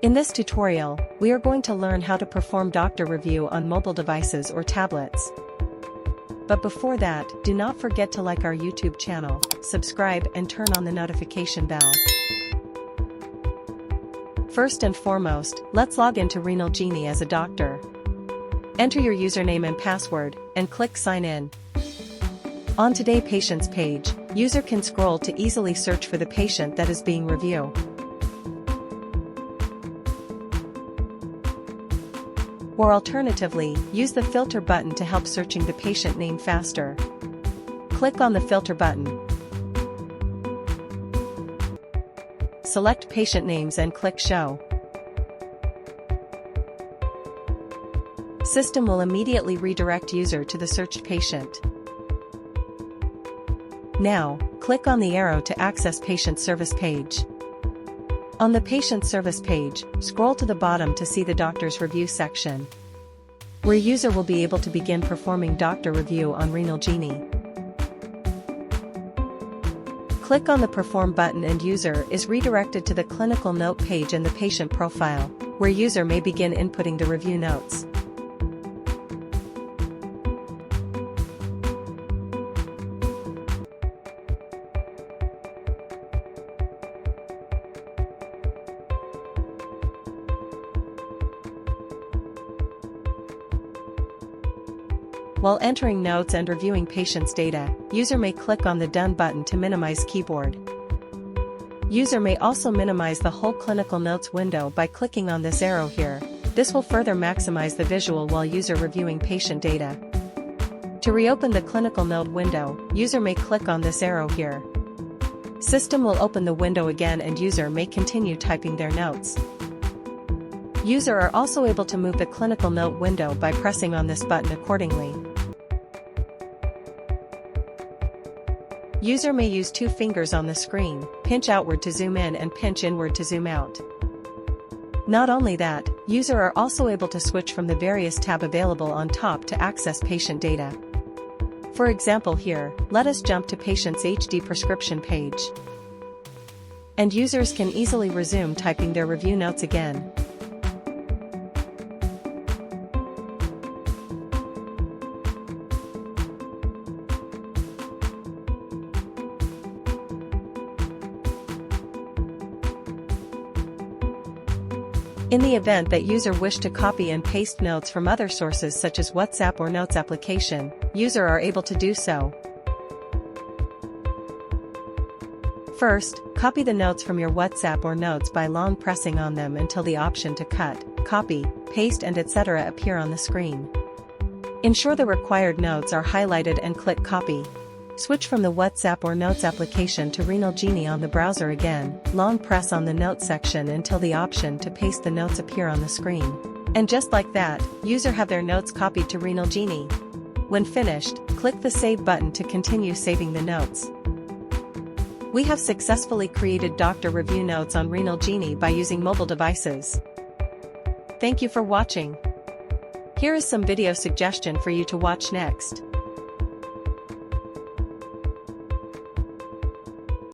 In this tutorial, we are going to learn how to perform doctor review on mobile devices or tablets. But before that, do not forget to like our YouTube channel, subscribe and turn on the notification bell. First and foremost, let's log into RenalGenie as a doctor. Enter your username and password, and click Sign In. On Today Patients page, user can scroll to easily search for the patient that is being reviewed. Or alternatively, use the filter button to help searching the patient name faster. Click on the filter button. Select patient names and click Show. System will immediately redirect user to the searched patient. Now, click on the arrow to access patient service page. On the patient service page, scroll to the bottom to see the doctor's review section, where user will be able to begin performing doctor review on RenalGenie. Click on the Perform button and user is redirected to the clinical note page and the patient profile, where user may begin inputting the review notes. While entering notes and reviewing patient's data, user may click on the Done button to minimize keyboard. User may also minimize the whole clinical notes window by clicking on this arrow here. This will further maximize the visual while user reviewing patient data. To reopen the clinical note window, user may click on this arrow here. System will open the window again and user may continue typing their notes. User are also able to move the clinical note window by pressing on this button accordingly. User may use 2 fingers on the screen, pinch outward to zoom in and pinch inward to zoom out. Not only that, user are also able to switch from the various tab available on top to access patient data. For example here, let us jump to patient's HD prescription page. And users can easily resume typing their review notes again. In the event that user wish to copy and paste notes from other sources such as WhatsApp or Notes application, user are able to do so. First, copy the notes from your WhatsApp or Notes by long pressing on them until the option to cut, copy, paste and etc. appear on the screen. Ensure the required notes are highlighted and click Copy. Switch from the WhatsApp or Notes application to RenalGenie on the browser again, long press on the Notes section until the option to paste the notes appear on the screen. And just like that, user have their notes copied to RenalGenie. When finished, click the Save button to continue saving the notes. We have successfully created doctor review notes on RenalGenie by using mobile devices. Thank you for watching. Here is some video suggestion for you to watch next.